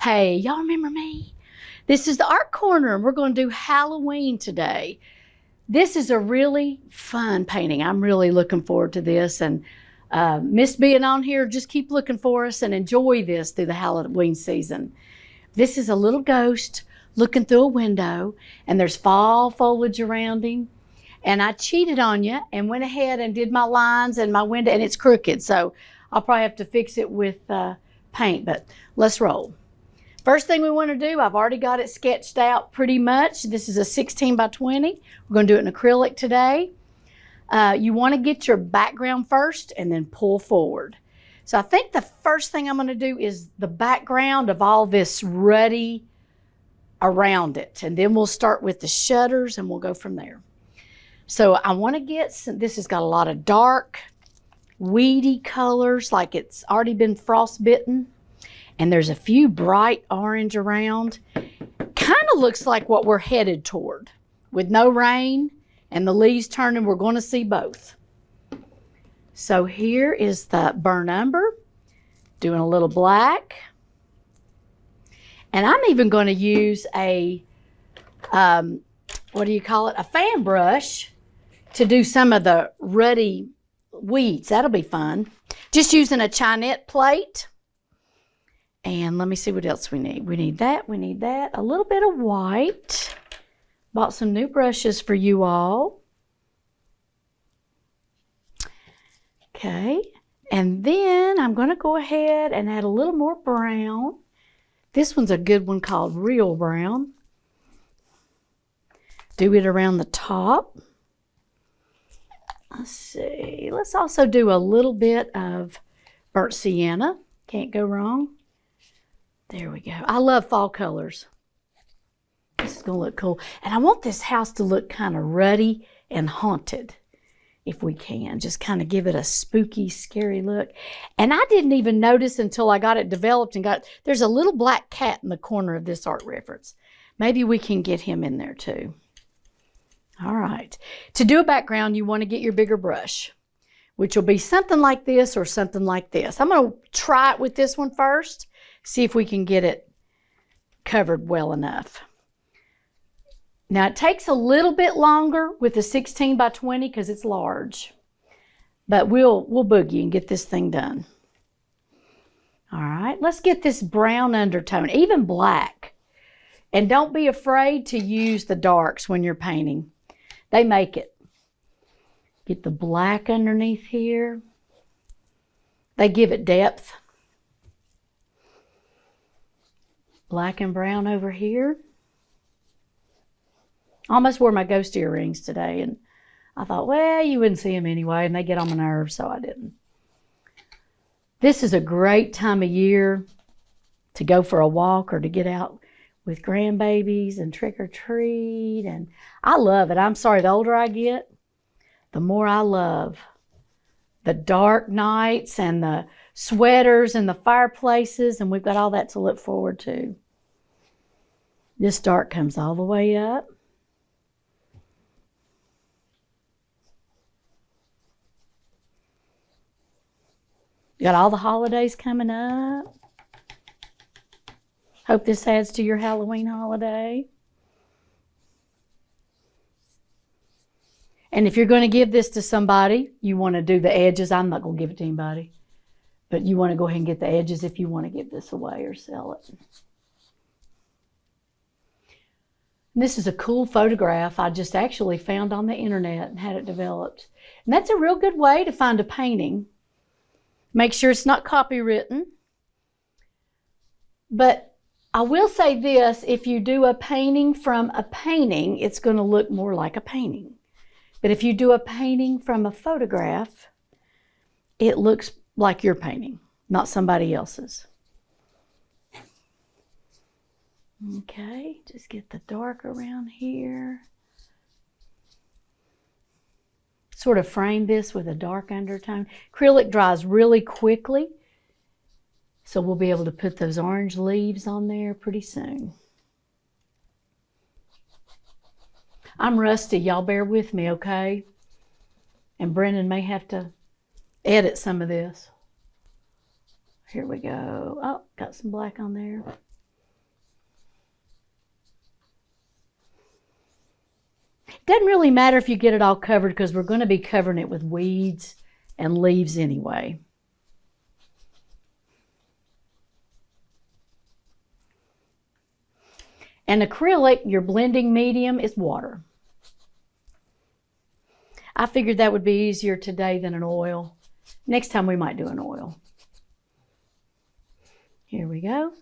Hey, y'all remember me? This is the Art Corner, and we're going to do Halloween today. This is a really fun painting. I'm really looking forward to this, and miss being on here. Just keep looking for us and enjoy this through the Halloween season. This is a little ghost looking through a window, and there's fall foliage around him. And I cheated on you and went ahead and did my lines and my window, and it's crooked, so I'll probably have to fix it with paint, but let's roll. First thing we want to do, I've already got it sketched out pretty much. This is a 16 by 20. We're going to do it in acrylic today. You want to get your background first and then pull forward. So I think the first thing I'm going to do is the background of all this ruddy around it. And then we'll start with the shutters and we'll go from there. So I want to get some, this has got a lot of dark, weedy colors like it's already been frostbitten. And there's a few bright orange around. Kind of looks like what we're headed toward. With no rain and the leaves turning, we're going to see both. So here is the burnt umber, doing a little black. And I'm even going to use a, what do you call it? A fan brush to do some of the ruddy weeds. That'll be fun. Just using a Chinette plate. And let me see what else we need. We need that, we need that. A little bit of white. Bought some new brushes for you all. Okay, and then I'm gonna go ahead and add a little more brown. This one's a good one called Real Brown. Do it around the top. Let's see, let's also do a little bit of burnt sienna. Can't go wrong. There we go. I love fall colors. This is going to look cool. And I want this house to look kind of ruddy and haunted, if we can. Just kind of give it a spooky, scary look. And I didn't even notice until I got it developed and there's a little black cat in the corner of this art reference. Maybe we can get him in there too. All right. To do a background, you want to get your bigger brush, which will be something like this or something like this. I'm going to try it with this one first. See if we can get it covered well enough. Now it takes a little bit longer with the 16 by 20 because it's large, but we'll boogie and get this thing done. All right, let's get this brown undertone, even black. And don't be afraid to use the darks when you're painting. They make it. Get the black underneath here. They give it depth. Black and brown over here. I almost wore my ghost earrings today, and I thought, well, you wouldn't see them anyway, and they get on my nerves, so I didn't. This is a great time of year to go for a walk or to get out with grandbabies and trick or treat, and I love it. I'm sorry, the older I get, the more I love the dark nights and the sweaters and the fireplaces, and we've got all that to look forward to. This dark comes all the way up. Got all the holidays coming up. Hope this adds to your Halloween holiday. And if you're going to give this to somebody, you want to do the edges. I'm not going to give it to anybody. But you want to go ahead and get the edges if you want to give this away or sell it. This is a cool photograph I just actually found on the internet and had it developed. And that's a real good way to find a painting. Make sure it's not copywritten. But I will say this, if you do a painting from a painting, it's going to look more like a painting. But if you do a painting from a photograph, it looks like your painting, not somebody else's. Okay, just get the dark around here. Sort of frame this with a dark undertone. Acrylic dries really quickly, so we'll be able to put those orange leaves on there pretty soon. I'm rusty, y'all bear with me, okay? And Brendan may have to edit some of this. Here we go. Oh, got some black on there. Doesn't really matter if you get it all covered because we're going to be covering it with weeds and leaves anyway. And acrylic, your blending medium is water. I figured that would be easier today than an oil. Next time we might do an oil. Here we go.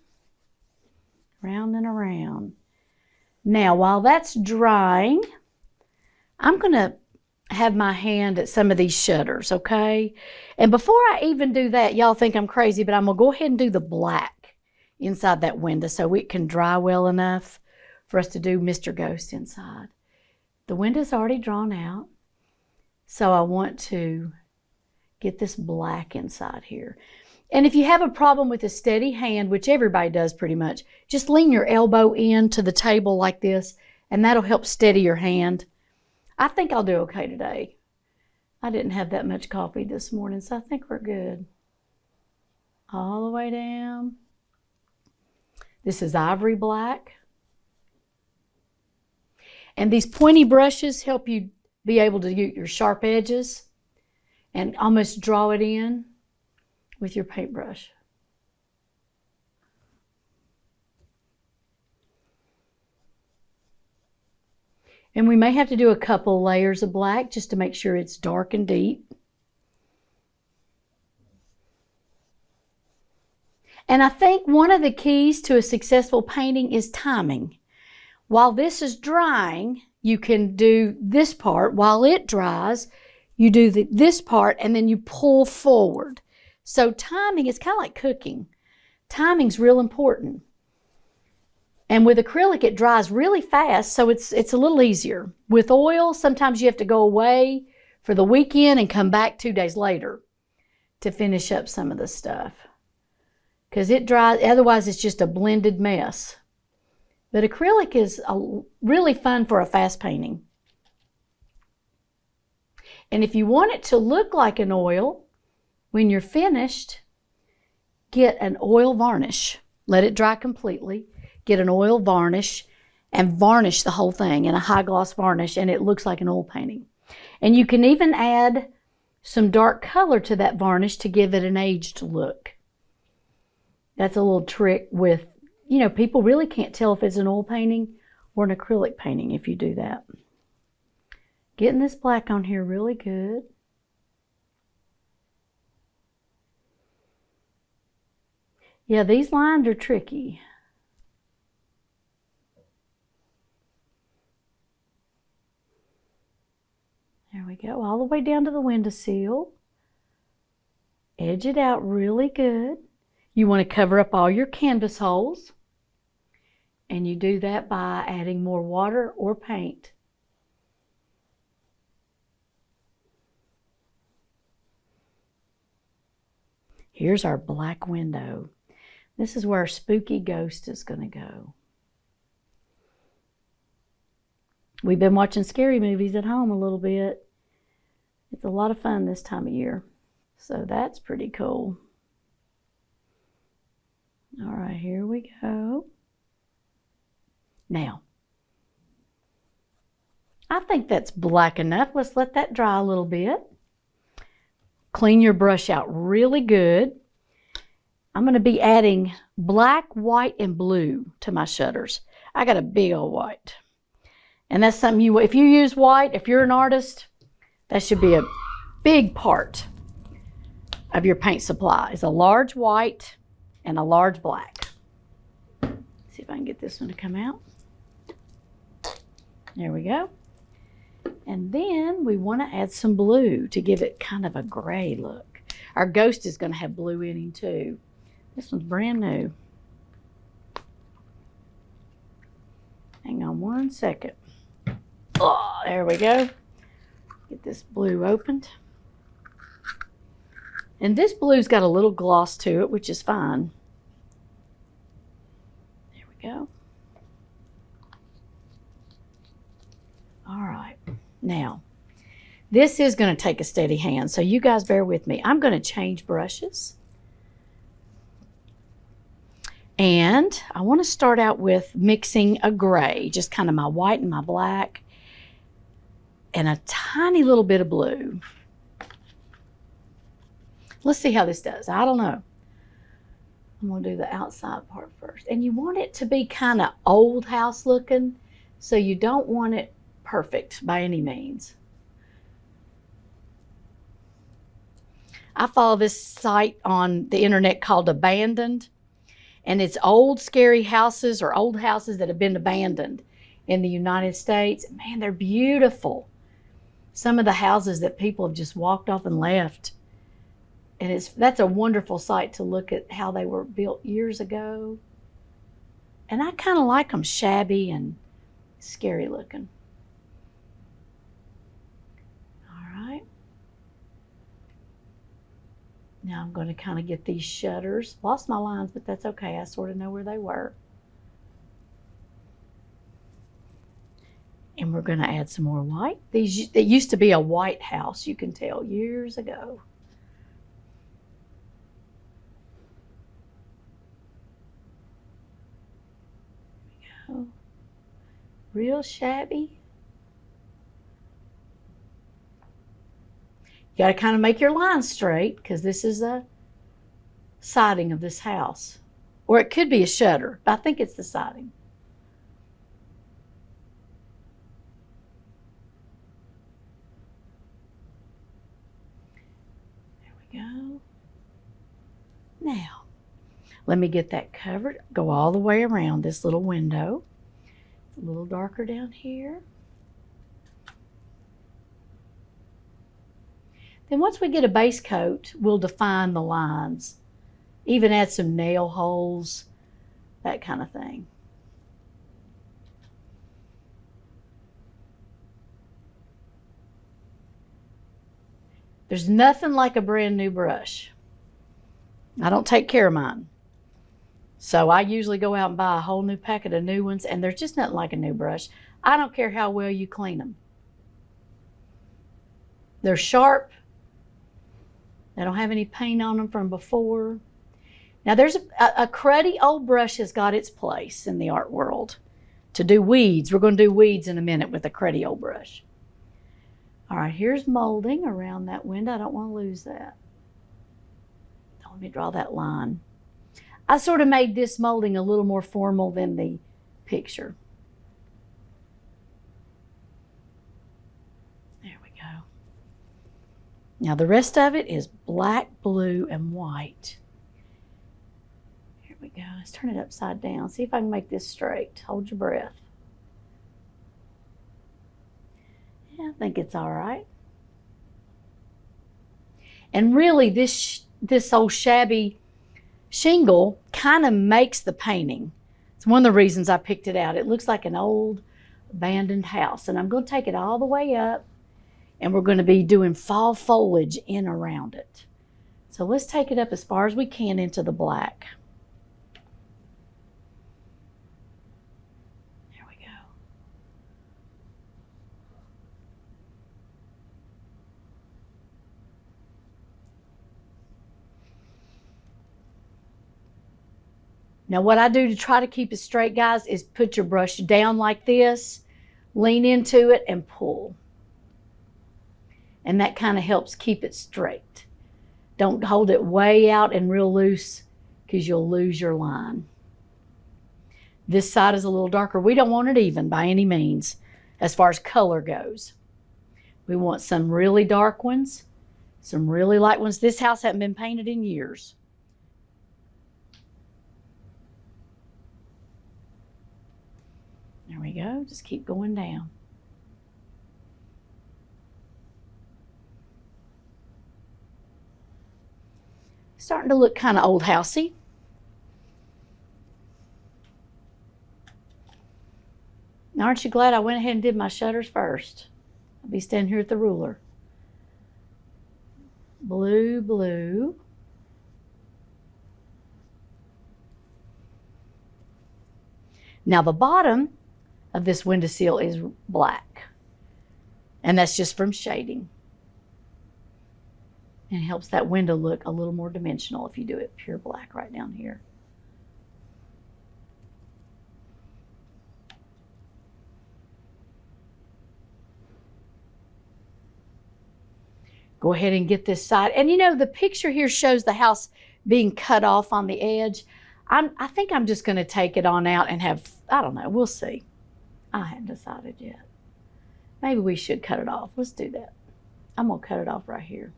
Round and around. Now, while that's drying, I'm going to have my hand at some of these shutters, okay? And before I even do that, y'all think I'm crazy, but I'm going to go ahead and do the black inside that window so it can dry well enough for us to do Mr. Ghost inside. The window's already drawn out, so I want to get this black inside here. And if you have a problem with a steady hand, which everybody does pretty much, just lean your elbow into the table like this, and that'll help steady your hand. I think I'll do okay today. I didn't have that much coffee this morning, so I think we're good. All the way down. This is ivory black. And these pointy brushes help you be able to use your sharp edges and almost draw it in with your paintbrush. And we may have to do a couple layers of black just to make sure it's dark and deep. And I think one of the keys to a successful painting is timing. While this is drying, you can do this part. While it dries, you do this part and then you pull forward. So timing is kind of like cooking. Timing's real important. And with acrylic, it dries really fast, so it's a little easier. With oil, sometimes you have to go away for the weekend and come back 2 days later to finish up some of the stuff. Because it dries, otherwise it's just a blended mess. But acrylic is really fun for a fast painting. And if you want it to look like an oil, when you're finished, get an oil varnish. Let it dry completely. Get an oil varnish and varnish the whole thing in a high gloss varnish, and it looks like an oil painting. And you can even add some dark color to that varnish to give it an aged look. That's a little trick with, you know, people really can't tell if it's an oil painting or an acrylic painting if you do that. Getting this black on here really good. Yeah, these lines are tricky. There we go, all the way down to the windowsill. Edge it out really good. You want to cover up all your canvas holes. And you do that by adding more water or paint. Here's our black window. This is where our spooky ghost is going to go. We've been watching scary movies at home a little bit. It's a lot of fun this time of year. So that's pretty cool. All right, here we go. Now, I think that's black enough. Let's let that dry a little bit. Clean your brush out really good. I'm going to be adding black, white, and blue to my shutters. I got a big old white. And that's something if you use white, if you're an artist, that should be a big part of your paint supply, is a large white and a large black. See if I can get this one to come out. There we go. And then we want to add some blue to give it kind of a gray look. Our ghost is going to have blue in him too. This one's brand new. Hang on one second. Oh, there we go. Get this blue opened. And this blue's got a little gloss to it, which is fine. There we go. All right. Now, this is going to take a steady hand, so you guys bear with me. I'm going to change brushes. And I want to start out with mixing a gray, just kind of my white and my black. and a tiny little bit of blue. Let's see how this does. I don't know. I'm going to do the outside part first. And you want it to be kind of old house looking, so you don't want it perfect by any means. I follow this site on the internet called Abandoned, and it's old scary houses or old houses that have been abandoned in the United States. Man, they're beautiful. Some of the houses that people have just walked off and left. And that's a wonderful site to look at how they were built years ago. And I kind of like them shabby and scary looking. All right. Now I'm going to kind of get these shutters. Lost my lines, but that's okay. I sort of know where they were. And we're going to add some more white. It used to be a white house, you can tell, years ago. There we go. Real shabby. You got to kind of make your lines straight because this is the siding of this house. Or it could be a shutter, but I think it's the siding. There we go. Now, let me get that covered. Go all the way around this little window. It's a little darker down here. Then once we get a base coat, we'll define the lines. Even add some nail holes, that kind of thing. There's nothing like a brand new brush. I don't take care of mine. So I usually go out and buy a whole new packet of new ones, and there's just nothing like a new brush. I don't care how well you clean them. They're sharp. They don't have any paint on them from before. Now there's a cruddy old brush has got its place in the art world to do weeds. We're going to do weeds in a minute with a cruddy old brush. All right, here's molding around that window. I don't want to lose that. Let me draw that line. I sort of made this molding a little more formal than the picture. There we go. Now the rest of it is black, blue, and white. Here we go. Let's turn it upside down. See if I can make this straight. Hold your breath. Yeah, I think it's all right. And really, this old shabby shingle kind of makes the painting. It's one of the reasons I picked it out. It looks like an old abandoned house. And I'm going to take it all the way up, and we're going to be doing fall foliage in around it. So let's take it up as far as we can into the black. There we go. Now what I do to try to keep it straight, guys, is put your brush down like this, lean into it, and pull. And that kind of helps keep it straight. Don't hold it way out and real loose because you'll lose your line. This side is a little darker. We don't want it even by any means as far as color goes. We want some really dark ones, some really light ones. This house hasn't been painted in years. There we go. Just keep going down. Starting to look kind of old housey. Now, aren't you glad I went ahead and did my shutters first? I'll be standing here at the ruler. Blue, blue. Now the bottom of this windowsill is black, and that's just from shading. And it helps that window look a little more dimensional if you do it pure black right down here. Go ahead and get this side. And you know, the picture here shows the house being cut off on the edge. I think I'm just going to take it on out and have, I don't know, we'll see. I haven't decided yet. Maybe we should cut it off. Let's do that. I'm going to cut it off right here.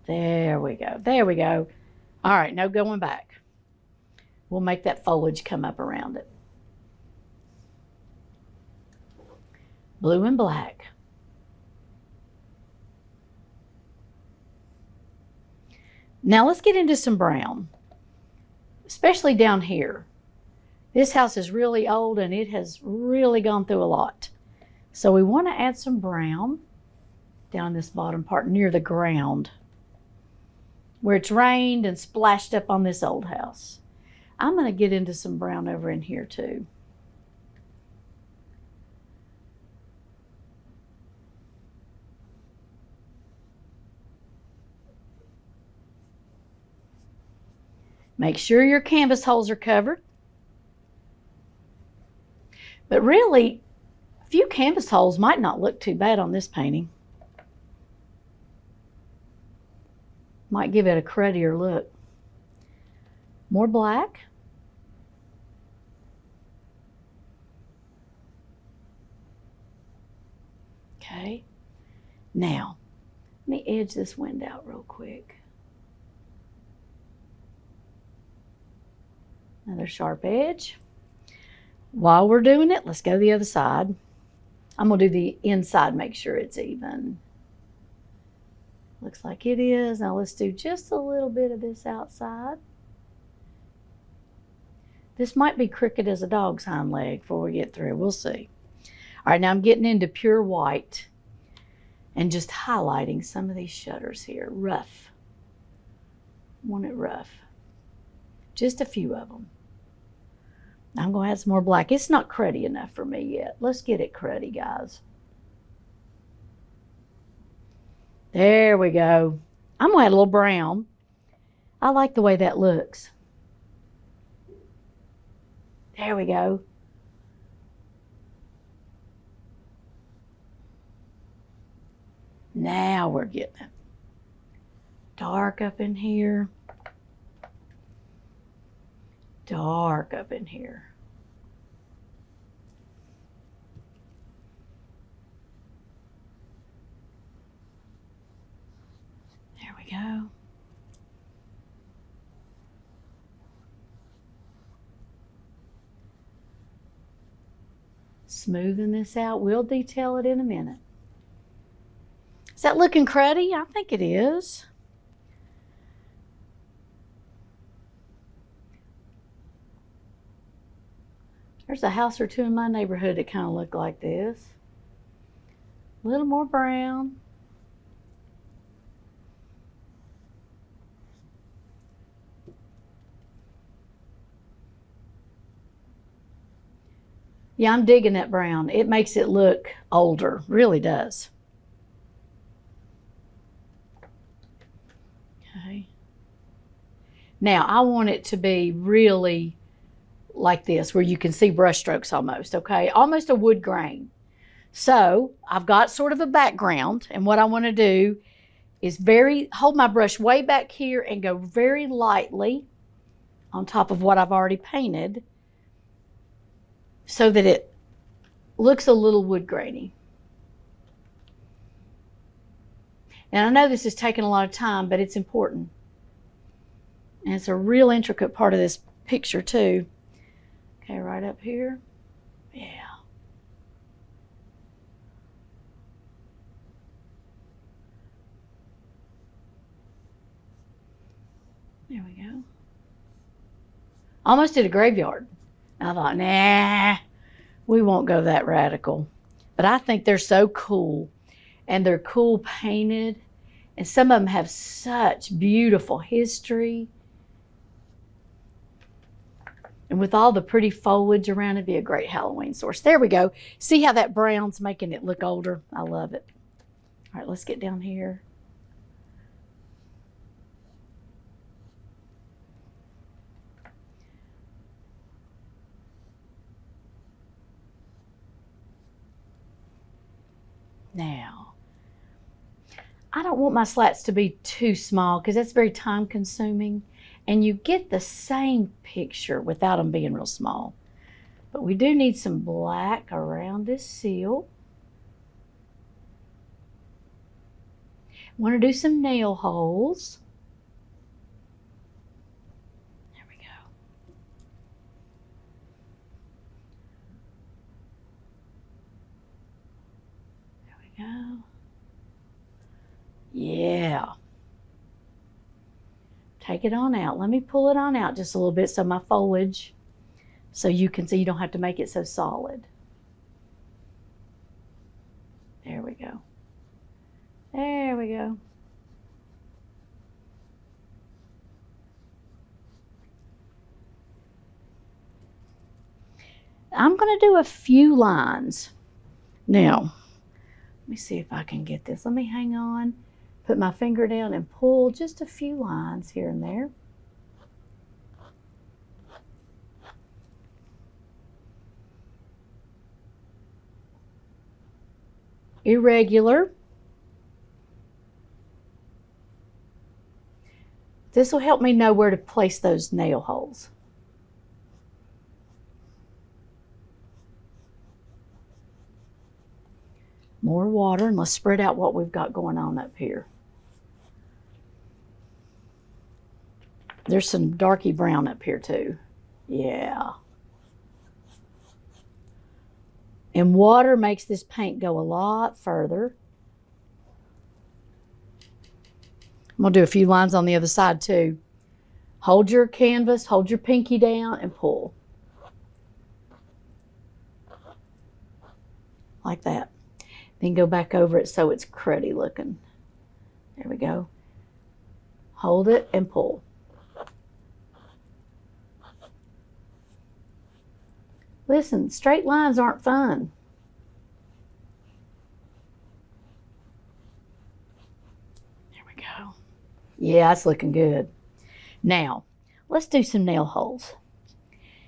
There we go. There we go. All right, no going back. We'll make that foliage come up around it. Blue and black. Now let's get into some brown, especially down here. This house is really old and it has really gone through a lot. So we want to add some brown down this bottom part near the ground where it's rained and splashed up on this old house. I'm going to get into some brown over in here too. Make sure your canvas holes are covered. But really, a few canvas holes might not look too bad on this painting. Might give it a cruddier look. More black. Okay. Now, let me edge this wind out real quick. Another sharp edge. While we're doing it, let's go the other side. I'm going to do the inside, make sure it's even. Looks like it is. Now let's do just a little bit of this outside. This might be crooked as a dog's hind leg before we get through. We'll see. All right, now I'm getting into pure white and just highlighting some of these shutters here. Rough. Want it rough. Just a few of them. I'm going to add some more black. It's not cruddy enough for me yet. Let's get it cruddy, guys. There we go. I'm going to add a little brown. I like the way that looks. There we go. Now we're getting it. Dark up in here. Dark up in here. There we go. Smoothing this out. We'll detail it in a minute. Is that looking cruddy? I think it is. There's a house or two in my neighborhood that kind of look like this. A little more brown. Yeah, I'm digging that brown. It makes it look older, really does. Okay. Now, I want it to be really like this, where you can see brush strokes almost, okay? Almost a wood grain. So I've got sort of a background, and what I want to do is hold my brush way back here and go very lightly on top of what I've already painted so that it looks a little wood grainy. And I know this is taking a lot of time, but it's important. And it's a real intricate part of this picture too. Okay, right up here. Yeah. There we go. Almost did a graveyard. I thought, nah, we won't go that radical. But I think they're so cool. And they're cool painted. And some of them have such beautiful history. And with all the pretty foliage around, it'd be a great Halloween source. There we go. See how that brown's making it look older? I love it. All right, let's get down here. Now, I don't want my slats to be too small because that's very time consuming. And you get the same picture without them being real small. But we do need some black around this seal. Want to do some nail holes. There we go. There we go. Yeah. Take it on out. Let me pull it on out just a little bit so my foliage, so you can see, you don't have to make it so solid. There we go. There we go. I'm going to do a few lines. Now, let me see if I can get this. Let me hang on, put my finger down and pull just a few lines here and there. Irregular. This will help me know where to place those nail holes. More water, and let's spread out what we've got going on up here. There's some darky brown up here too. Yeah. And water makes this paint go a lot further. I'm going to do a few lines on the other side too. Hold your canvas, hold your pinky down and pull. Like that. Then go back over it so it's cruddy looking. There we go. Hold it and pull. Listen, straight lines aren't fun. There we go. Yeah, it's looking good. Now, let's do some nail holes.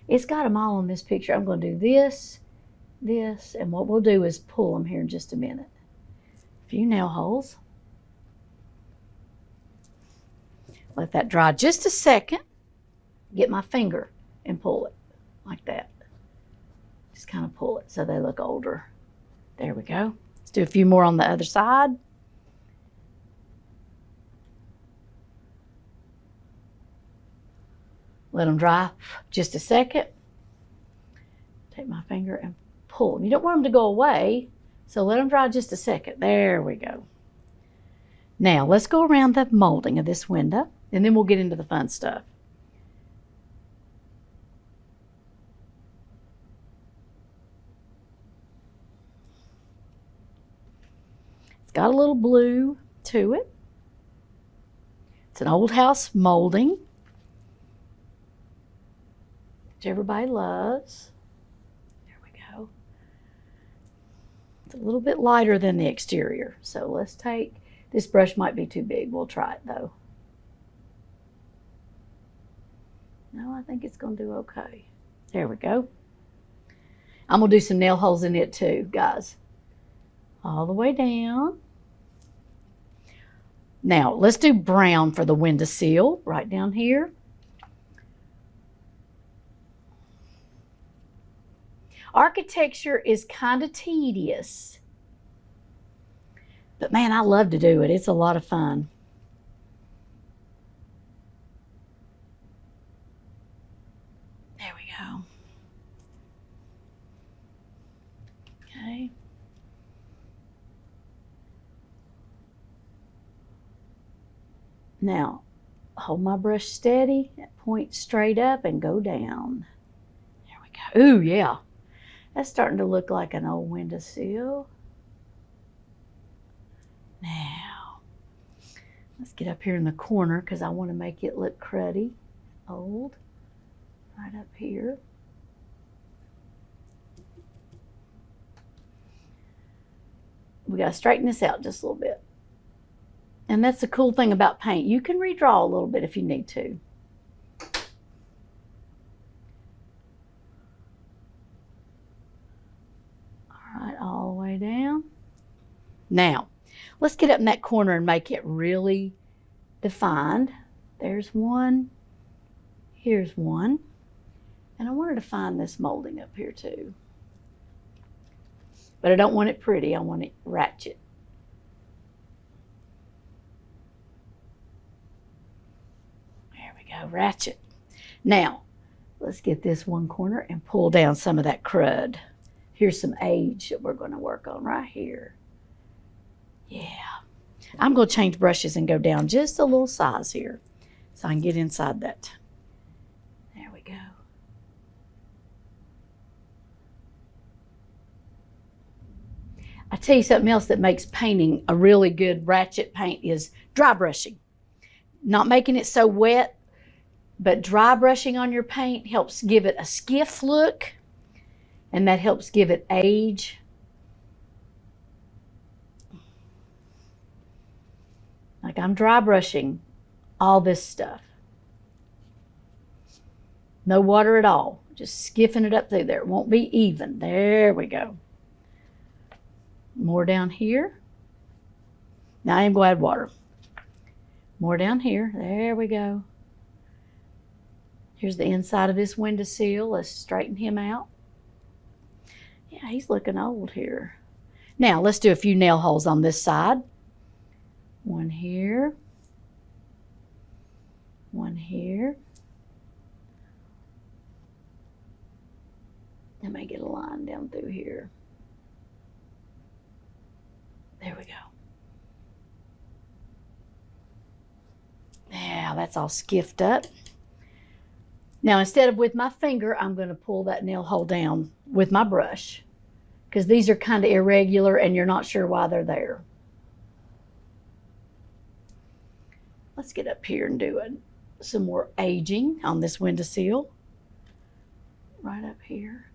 It's got them all on this picture. I'm going to do this, this, and what we'll do is pull them here in just a minute. A few nail holes. Let that dry just a second. Get my finger and pull it like that. Just kind of pull it so they look older. There we go. Let's do a few more on the other side. Let them dry just a second. Take my finger and pull them. You don't want them to go away, so let them dry just a second. There we go. Now let's go around the molding of this window, and then we'll get into the fun stuff. It's got a little blue to it. It's an old house molding, which everybody loves. There we go. It's a little bit lighter than the exterior, so let's take, this brush might be too big. We'll try it though. No, I think it's going to do okay. There we go. I'm going to do some nail holes in it too, guys. All the way down. Now, let's do brown for the windowsill right down here. Architecture is kind of tedious, but man, I love to do it. It's a lot of fun. There we go. Okay. Now, hold my brush steady, point straight up and go down. There we go. Ooh, yeah. That's starting to look like an old windowsill. Now, let's get up here in the corner because I want to make it look cruddy, old, right up here. We got to straighten this out just a little bit. And that's the cool thing about paint. You can redraw a little bit if you need to. All right, all the way down. Now, Let's get up in that corner and make it really defined. There's one. Here's one. And I wanted to find this molding up here too. But I don't want it pretty. I want it ratchet. There we go, ratchet. Now, let's get this one corner and pull down some of that crud. Here's some age that we're going to work on right here. Yeah. I'm going to change brushes and go down just a little size here so I can get inside that. There we go. I tell you something else that makes painting a really good ratchet paint is dry brushing. Not making it so wet, but dry brushing on your paint helps give it a skiff look, and that helps give it age. Like I'm dry brushing all this stuff. No water at all. Just skiffing it up through there. It won't be even. There we go. More down here. Now I am going to add water. More down here. There we go. Here's the inside of this windowsill. Let's straighten him out. Yeah, he's looking old here. Now let's do a few nail holes on this side. One here. One here. I may get a line down through here. There we go. Now that's all skiffed up. Now instead of with my finger, I'm going to pull that nail hole down with my brush because these are kind of irregular and you're not sure why they're there. Let's get up here and do some more aging on this windowsill. Right up here.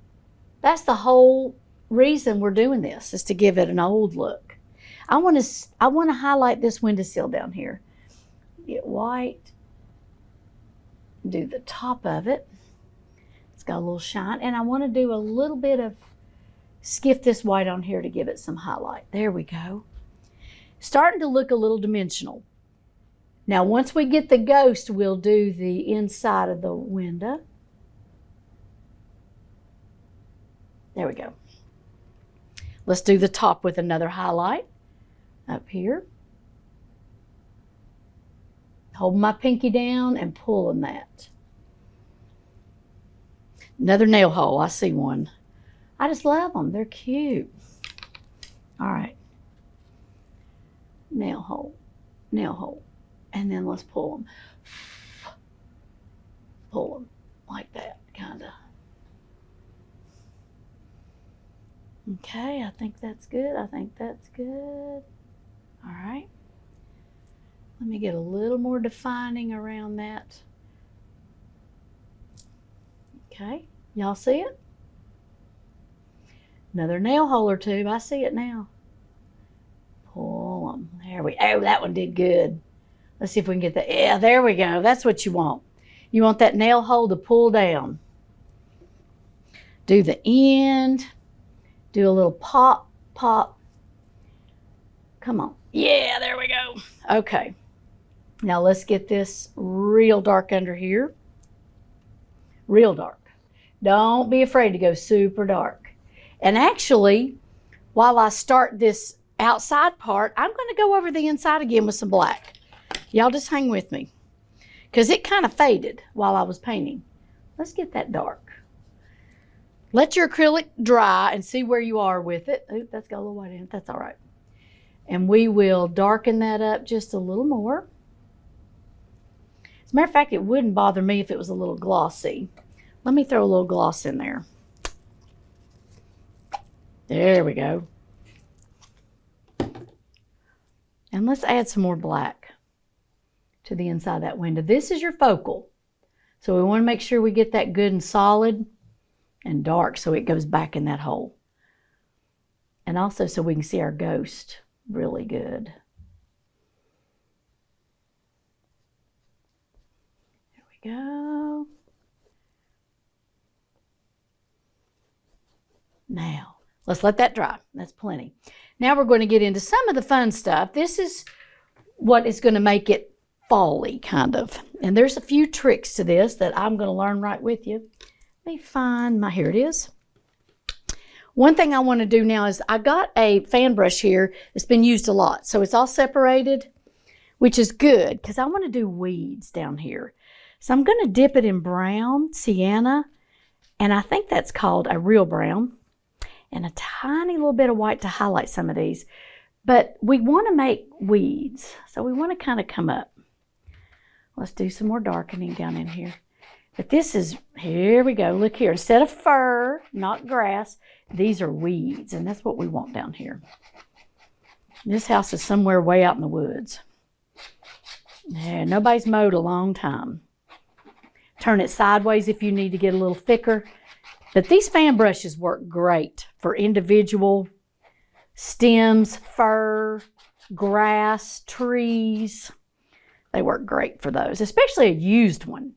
That's the whole reason we're doing this, is to give it an old look. I want to highlight this windowsill down here. Get white. Do the top of it. It's got a little shine. And I want to do a little bit of skiff this white on here to give it some highlight. There we go. Starting to look a little dimensional. Now once we get the ghost, we'll do the inside of the window. There we go. Let's do the top with another highlight up here. Holding my pinky down and pulling that. Another nail hole. I see one. I just love them. They're cute. All right. Nail hole. Nail hole. And then let's pull them. Pull them like that, kind of. Okay, I think that's good. I think that's good. All right. Let me get a little more defining around that. Okay, y'all see it? Another nail hole or two. I see it now. Pull them. There we go. Oh, that one did good. Let's see if we can get that. Yeah, there we go. That's what you want. You want that nail hole to pull down. Do the end. Do a little pop, pop. Come on. Yeah, there we go. Okay. Now let's get this real dark under here. Real dark. Don't be afraid to go super dark. And actually, while I start this outside part, I'm going to go over the inside again with some black. Y'all just hang with me, because it kind of faded while I was painting. Let's get that dark. Let your acrylic dry and see where you are with it. Oop, that's got a little white in it. That's all right. And we will darken that up just a little more. As a matter of fact, it wouldn't bother me if it was a little glossy. Let me throw a little gloss in there. There we go. And let's add some more black to the inside of that window. This is your focal. So we want to make sure we get that good and solid and dark so it goes back in that hole. And also so we can see our ghost really good. There we go. Now, Let's let that dry. That's plenty. Now we're going to get into some of the fun stuff. This is what is going to make it fall-y, kind of. And there's a few tricks to this that I'm going to learn right with you. Let me find here it is. One thing I want to do now is I got a fan brush here that's been used a lot. So it's all separated, which is good because I want to do weeds down here. So I'm going to dip it in brown, sienna, and I think that's called a real brown, and a tiny little bit of white to highlight some of these. But we want to make weeds, so we want to kind of come up. Let's do some more darkening down in here. But this is, here we go, look here. Instead of fur, not grass, these are weeds, and that's what we want down here. This house is somewhere way out in the woods. Yeah, nobody's mowed a long time. Turn it sideways if you need to get a little thicker. But these fan brushes work great for individual stems, fur, grass, trees. They work great for those, especially a used one.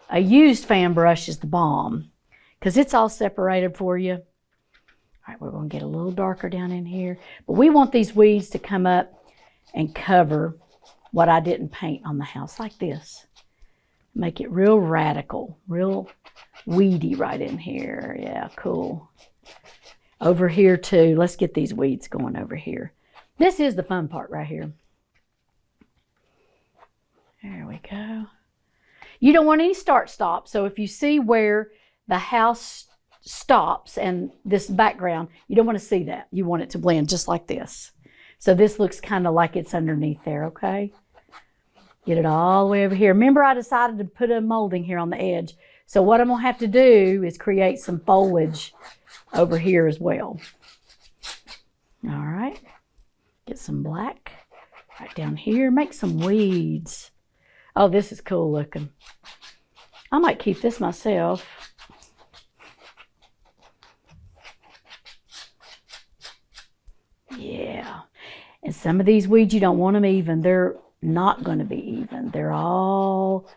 A used fan brush is the bomb because it's all separated for you. All right, we're going to get a little darker down in here. But we want these weeds to come up and cover what I didn't paint on the house like this. Make it real radical, real weedy right in here. Yeah, cool. Over here too. Let's get these weeds going over here. This is the fun part right here. There we go. You don't want any start-stop. So if you see where the house stops and this background, you don't want to see that. You want it to blend just like this. So this looks kind of like it's underneath there, okay? Get it all the way over here. Remember, I decided to put a molding here on the edge. So what I'm going to have to do is create some foliage over here as well. All right. Get some black right down here. Make some weeds. Oh, this is cool looking. I might keep this myself. Yeah. And some of these weeds, you don't want them even. They're not going to be even. They're all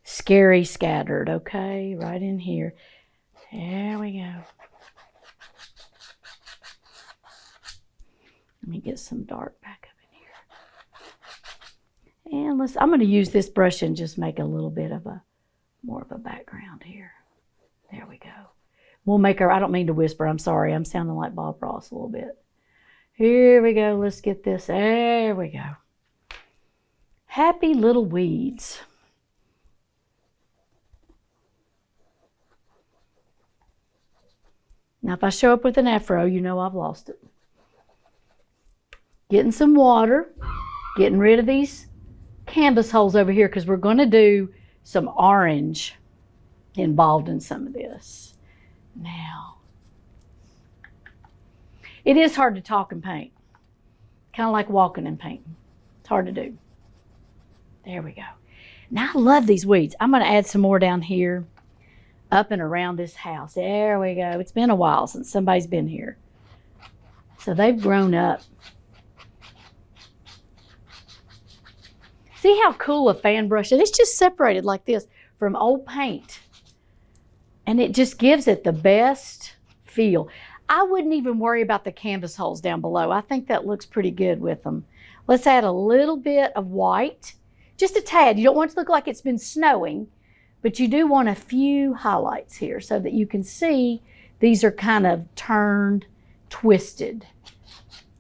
scary scattered, okay? Right in here. There we go. Let me get some dark back up in here. And I'm going to use this brush and just make a little bit of more of a background here. There we go. We'll make I don't mean to whisper, I'm sorry. I'm sounding like Bob Ross a little bit. Here we go. Let's get this. There we go. Happy little weeds. Now, if I show up with an afro, you know I've lost it. Getting some water. Getting rid of these canvas holes over here because we're going to do some orange involved in some of this. Now, it is hard to talk and paint. Kind of like walking and painting. It's hard to do. There we go. Now I love these weeds. I'm going to add some more down here, up and around this house. There we go. It's been a while since somebody's been here. So they've grown up. See how cool a fan brush is? It's just separated like this from old paint. And it just gives it the best feel. I wouldn't even worry about the canvas holes down below. I think that looks pretty good with them. Let's add a little bit of white. Just a tad. You don't want it to look like it's been snowing, but you do want a few highlights here so that you can see these are kind of turned, twisted.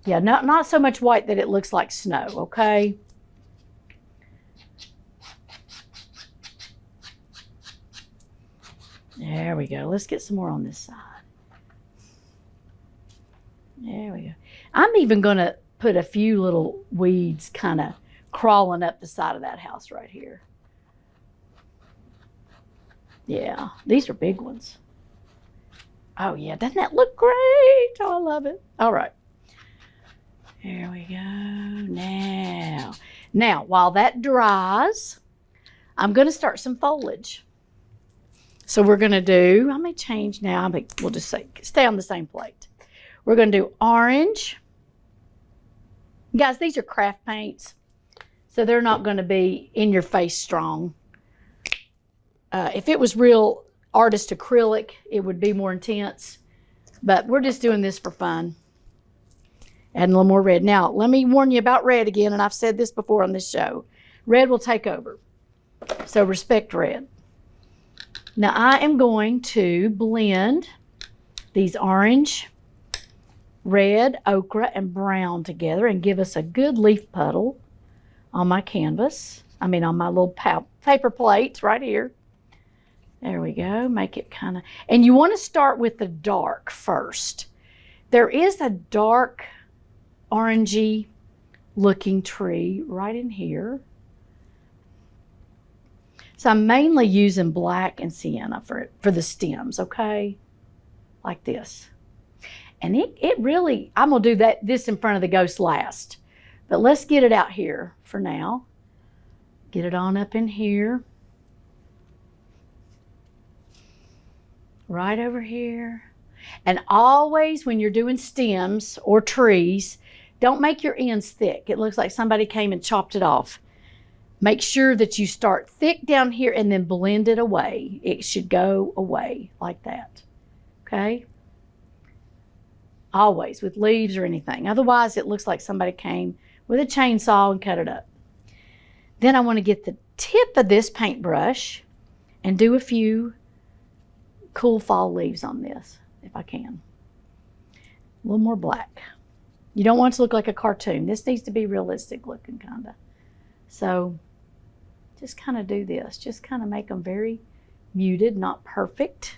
Yeah, not so much white that it looks like snow, okay? There we go. Let's get some more on this side. There we go. I'm even going to put a few little weeds kind of crawling up the side of that house right here. Yeah, these are big ones. Oh yeah, doesn't that look great? Oh, I love it. All right. Here we go. Now, while that dries, I'm going to start some foliage. So we're going to do, I may change now, we'll just stay on the same plate. We're going to do orange. Guys, these are craft paints, so they're not going to be in your face strong. If it was real artist acrylic, it would be more intense, But we're just doing this for fun. Adding a little more red. Now, let me warn you about red again, and I've said this before on this show. Red will take over. So respect red. Now I am going to blend these orange, red, ochre, and brown together and give us a good leaf puddle on my canvas. I mean on my little paper plates right here. There we go. Make it kind of, and you want to start with the dark first. There is a dark orangey looking tree right in here. So I'm mainly using black and sienna for the stems, okay? Like this. And it really, I'm going to do this in front of the ghost last. But let's get it out here for now. Get it on up in here. Right over here. And always when you're doing stems or trees, don't make your ends thick. It looks like somebody came and chopped it off. Make sure that you start thick down here and then blend it away. It should go away like that. Okay? Always with leaves or anything. Otherwise, it looks like somebody came with a chainsaw and cut it up. Then I want to get the tip of this paintbrush and do a few cool fall leaves on this, if I can. A little more black. You don't want it to look like a cartoon. This needs to be realistic looking, kind of. So just kind of do this. Just kind of make them very muted, not perfect.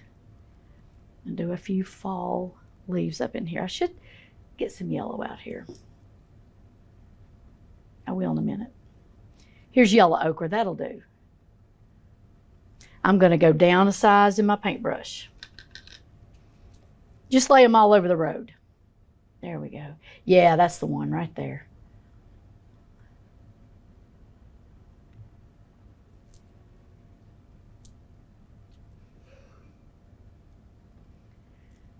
And do a few fall leaves up in here. I should get some yellow out here. I will in a minute. Here's yellow ochre. That'll do. I'm going to go down a size in my paintbrush. Just lay them all over the road. There we go. Yeah, that's the one right there.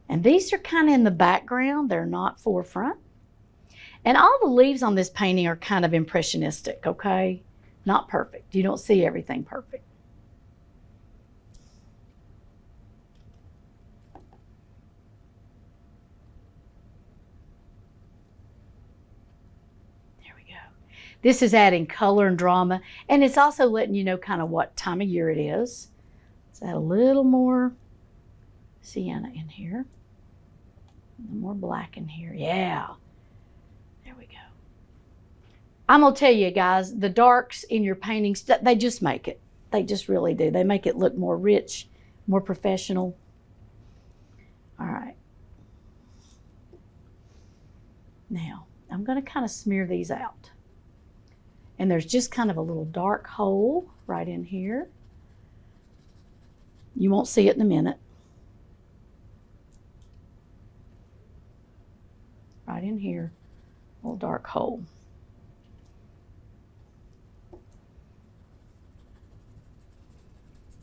And these are kind of in the background. They're not forefront. And all the leaves on this painting are kind of impressionistic, okay? Not perfect. You don't see everything perfect. There we go. This is adding color and drama, and it's also letting you know kind of what time of year it is. Let's add a little more sienna in here. A little more black in here. Yeah. There we go. I'm going to tell you guys, the darks in your paintings, they just make it. They just really do. They make it look more rich, more professional. All right. Now, I'm going to kind of smear these out. And there's just kind of a little dark hole right in here. You won't see it in a minute. Right in here, a little dark hole.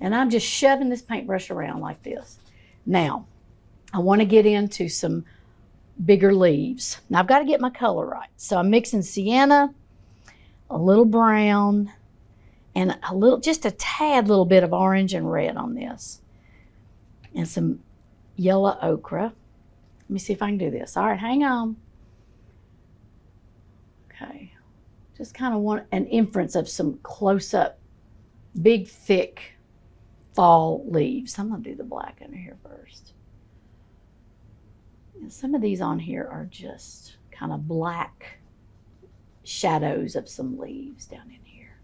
And I'm just shoving this paintbrush around like this. Now, I want to get into some bigger leaves. Now, I've got to get my color right. So I'm mixing sienna, a little brown, and a little, just a tad little bit of orange and red on this. And some yellow ochre. Let me see if I can do this. All right, hang on. Okay. Just kind of want an inference of some close-up, big, thick fall leaves. I'm going to do the black under here first. And some of these on here are just kind of black shadows of some leaves down in here.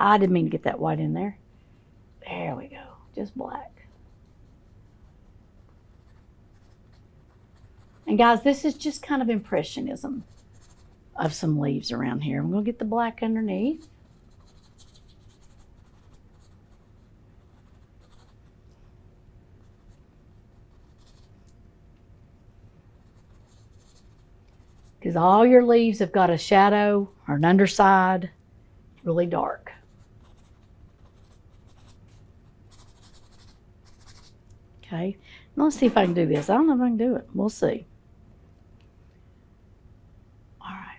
I didn't mean to get that white in there. There we go, just black. And guys, this is just kind of impressionism of some leaves around here. I'm going to get the black underneath. Because all your leaves have got a shadow or an underside, really dark. Okay, let's see if I can do this. I don't know if I can do it. We'll see. All right.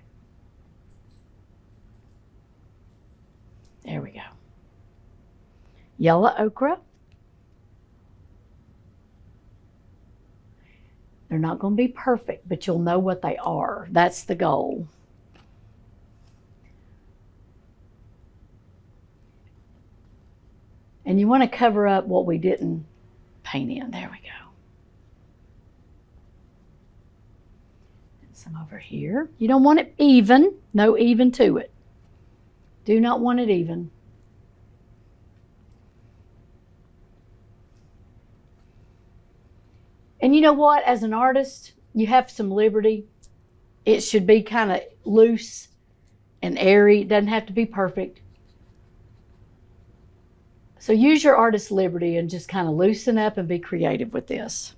There we go. yellow ochre. They're not going to be perfect, but you'll know what they are. That's the goal. And you want to cover up what we didn't paint in. There we go. And some over here. You don't want it even. No even to it. Do not want it even. And you know what? As an artist, you have some liberty. It should be kind of loose and airy. It doesn't have to be perfect. So use your artist's liberty and just kind of loosen up and be creative with this.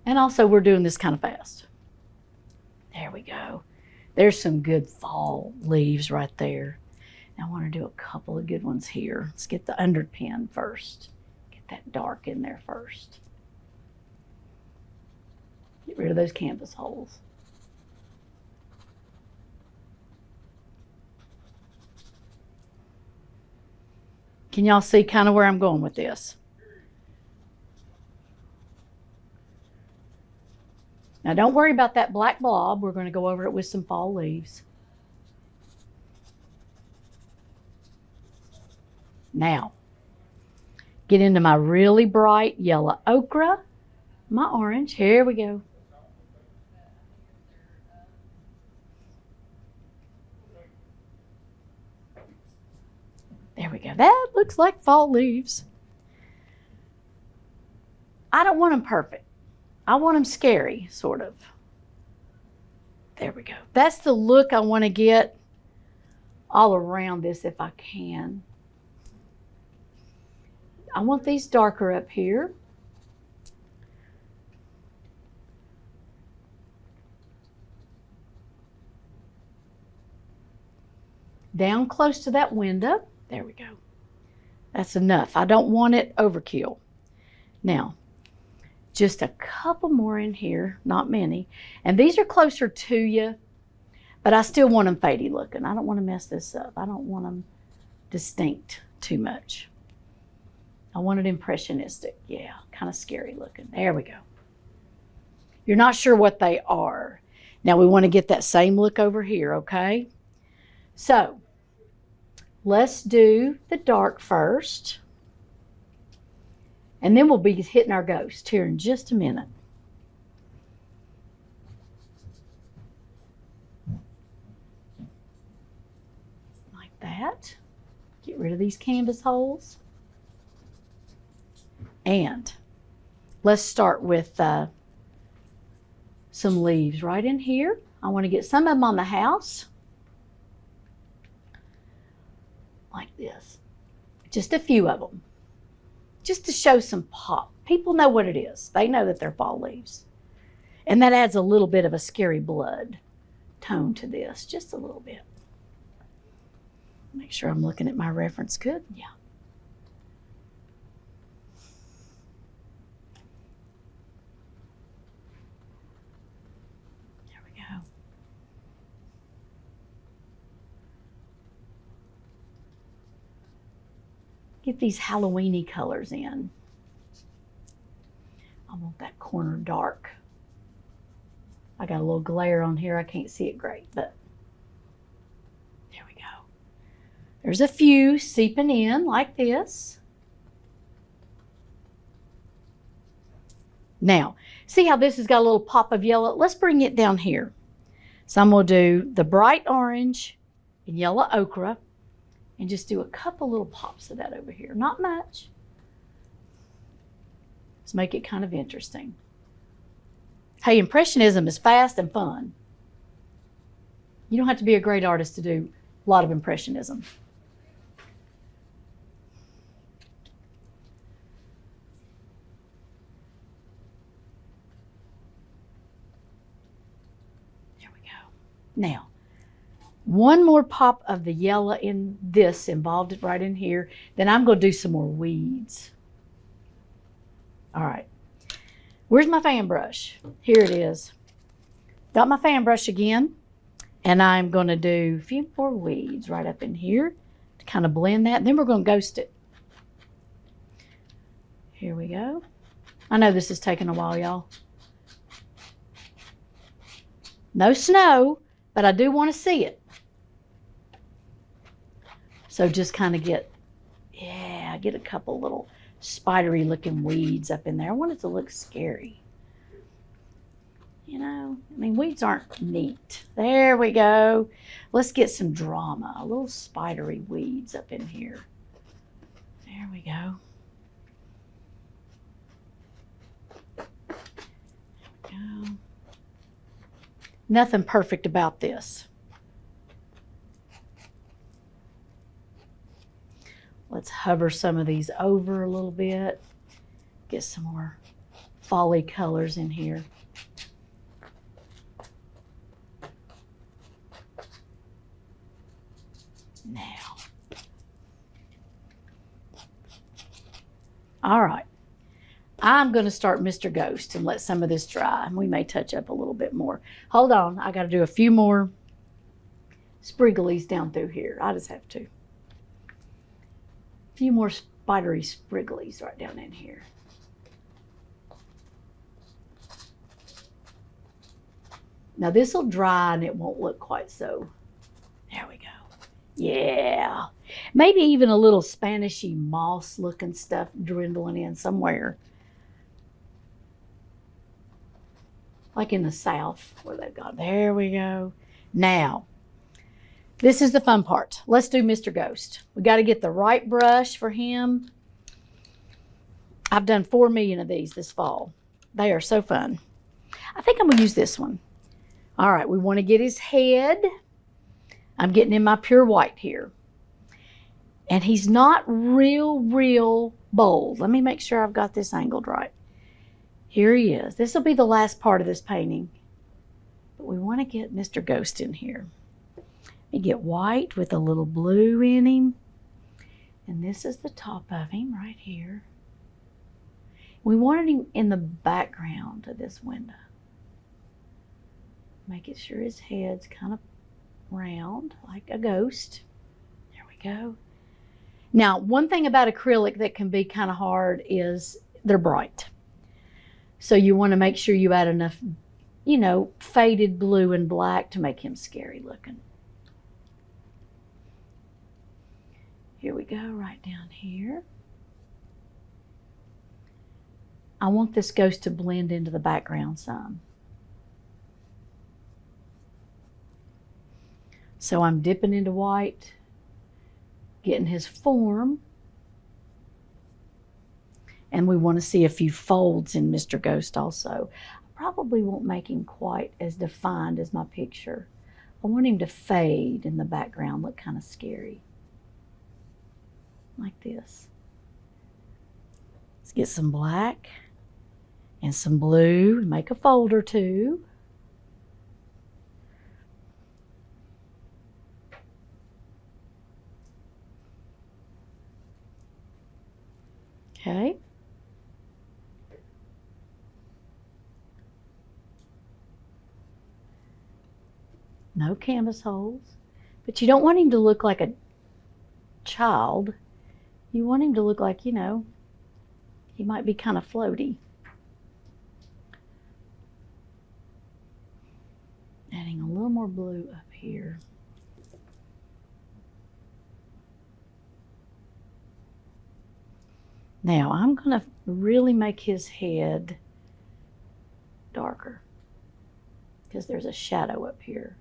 And also, we're doing this kind of fast. There we go. There's some good fall leaves right there. Now I want to do a couple of good ones here. Let's get the underpin first. Get that dark in there first. Get rid of those canvas holes. Can y'all see kind of where I'm going with this? Now don't worry about that black blob. We're going to go over it with some fall leaves. Now, get into my really bright yellow ochre, my orange. Here we go. There we go. That looks like fall leaves. I don't want them perfect. I want them scary, sort of. There we go. That's the look I want to get all around this if I can. I want these darker up here. Down close to that window. There we go. That's enough. I don't want it overkill. Now, just a couple more in here, not many. And these are closer to you, but I still want them fadey looking. I don't want to mess this up. I don't want them distinct too much. I want it impressionistic. Yeah, kind of scary looking. There we go. You're not sure what they are. Now we want to get that same look over here, okay? So, let's do the dark first. And then we'll be hitting our ghost here in just a minute. Like that. Get rid of these canvas holes. And let's start with some leaves right in here. I want to get some of them on the house. Like this. Just a few of them. Just to show some pop. People know what it is. They know that they're fall leaves. And that adds a little bit of a scary blood tone to this. Just a little bit. Make sure I'm looking at my reference good. Yeah. There we go. Get these Halloween-y colors in. I want that corner dark. I got a little glare on here. I can't see it great, but there we go. There's a few seeping in like this. Now, see how this has got a little pop of yellow? Let's bring it down here. So I'm going to do the bright orange and yellow ochre. And just do a couple little pops of that over here. Not much. Let's make it kind of interesting. Hey, Impressionism is fast and fun. You don't have to be a great artist to do a lot of Impressionism. There we go. Now, one more pop of the yellow in this, involved right in here. Then I'm going to do some more weeds. All right. Where's my fan brush? Here it is. Got my fan brush again, and I'm going to do a few more weeds right up in here to kind of blend that. And then we're going to ghost it. Here we go. I know this is taking a while, y'all. No snow, but I do want to see it. So just kind of get a couple little spidery looking weeds up in there. I want it to look scary. You know, I mean, weeds aren't neat. There we go. Let's get some drama. A little spidery weeds up in here. There we go. Go. Nothing perfect about this. Let's hover some of these over a little bit. Get some more folly colors in here. Now. All right. I'm going to start Mr. Ghost and let some of this dry. And we may touch up a little bit more. Hold on. I got to do a few more sprigglies down through here. I just have to. A few more spidery sprigglies right down in here. Now this will dry and it won't look quite so. There we go. Yeah. Maybe even a little Spanishy moss looking stuff dwindling in somewhere. Like in the south where they've got. There we go. Now, this is the fun part. Let's do Mr. Ghost. We got to get the right brush for him. I've done 4 million of these this fall. They are so fun. I think I'm going to use this one. All right, we want to get his head. I'm getting in my pure white here. And he's not real bold. Let me make sure I've got this angled right. Here he is. This will be the last part of this painting. But we want to get Mr. Ghost in here. We get white with a little blue in him. And this is the top of him right here. We wanted him in the background of this window. Making sure his head's kind of round like a ghost. There we go. Now, one thing about acrylic that can be kind of hard is they're bright. So you want to make sure you add enough, you know, faded blue and black to make him scary looking. Here we go, right down here. I want this ghost to blend into the background some. So I'm dipping into white, getting his form. And we want to see a few folds in Mr. Ghost also. I probably won't make him quite as defined as my picture. I want him to fade in the background, look kind of scary. Like this. Let's get some black and some blue and make a fold or two. Okay. No canvas holes. But you don't want him to look like a child. You want him to look like, you know, he might be kind of floaty. Adding a little more blue up here. Now I'm going to really make his head darker because there's a shadow up here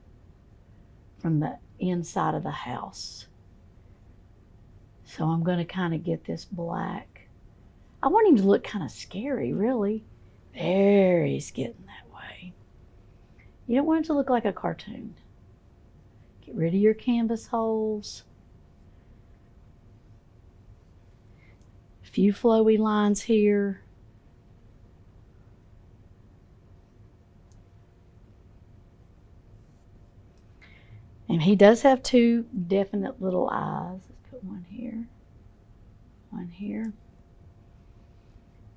from the inside of the house. So I'm going to kind of get this black. I want him to look kind of scary, really. There, he's getting that way. You don't want it to look like a cartoon. Get rid of your canvas holes. A few flowy lines here. And he does have 2 definite little eyes. Let's put one here, one here.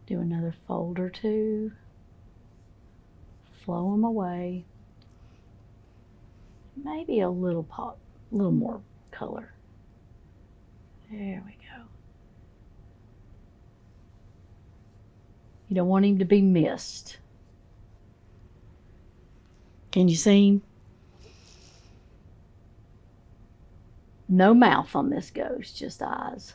Do another fold or 2. Flow them away. maybe a little pop, a little more color. There we go. You don't want him to be missed. Can you see him? No mouth on this ghost, just eyes.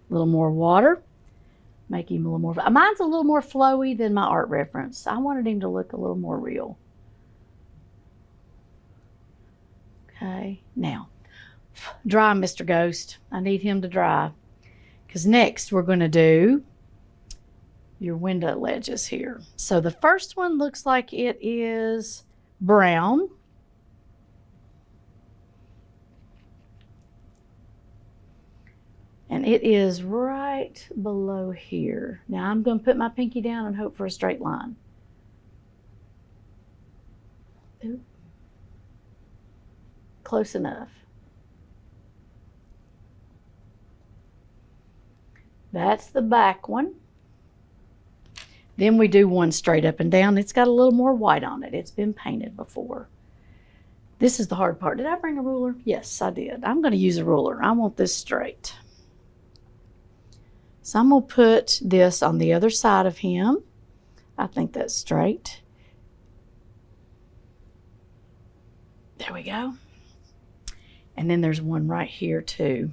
A little more water. Make him a little more. Mine's a little more flowy than my art reference. I wanted him to look a little more real. Okay, now dry Mr. Ghost. I need him to dry. Because next we're going to do your window ledges here. So the first one looks like it is brown. And it is right below here. Now I'm going to put my pinky down and hope for a straight line. Ooh. Close enough. That's the back one. Then we do one straight up and down. It's got a little more white on it. It's been painted before. This is the hard part. Did I bring a ruler? Yes, I did. I'm going to use a ruler. I want this straight. So I'm going to put this on the other side of him. I think that's straight. There we go. And then there's one right here too.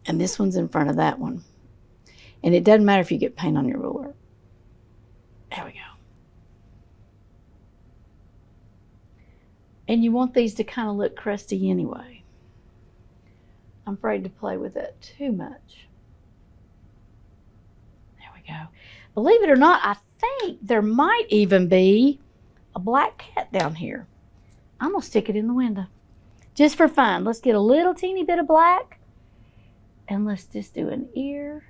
And this one's in front of that one. And it doesn't matter if you get paint on your ruler. There we go. And you want these to kind of look crusty anyway. I'm afraid to play with it too much. There we go. Believe it or not, I think there might even be a black cat down here. I'm going to stick it in the window. Just for fun. Let's get a little teeny bit of black. And let's just do an ear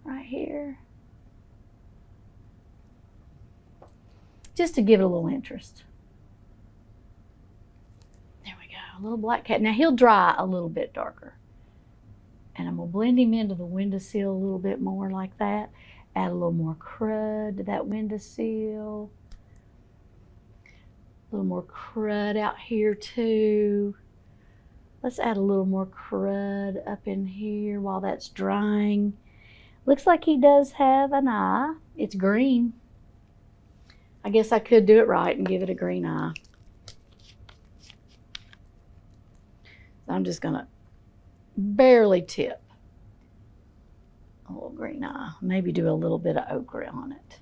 right here. Just to give it a little interest. There we go. A little black cat. Now he'll dry a little bit darker. And I'm going to blend him into the windowsill a little bit more like that. Add a little more crud to that windowsill. A little more crud out here too. Let's add a little more crud up in here while that's drying. Looks like he does have an eye. It's green. I guess I could do it right and give it a green eye. So I'm just going to barely tip a little green eye. Maybe do a little bit of ochre on it.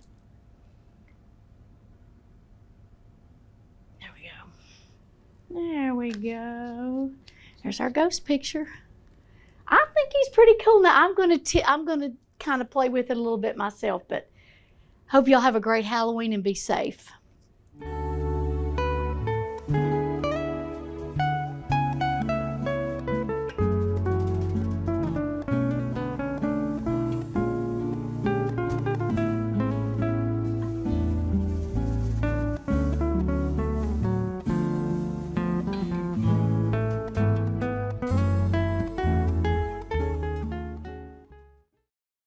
There we go. There we go. There's our ghost picture. I think he's pretty cool. Now I'm going to kind of play with it a little bit myself, but hope y'all have a great Halloween and be safe.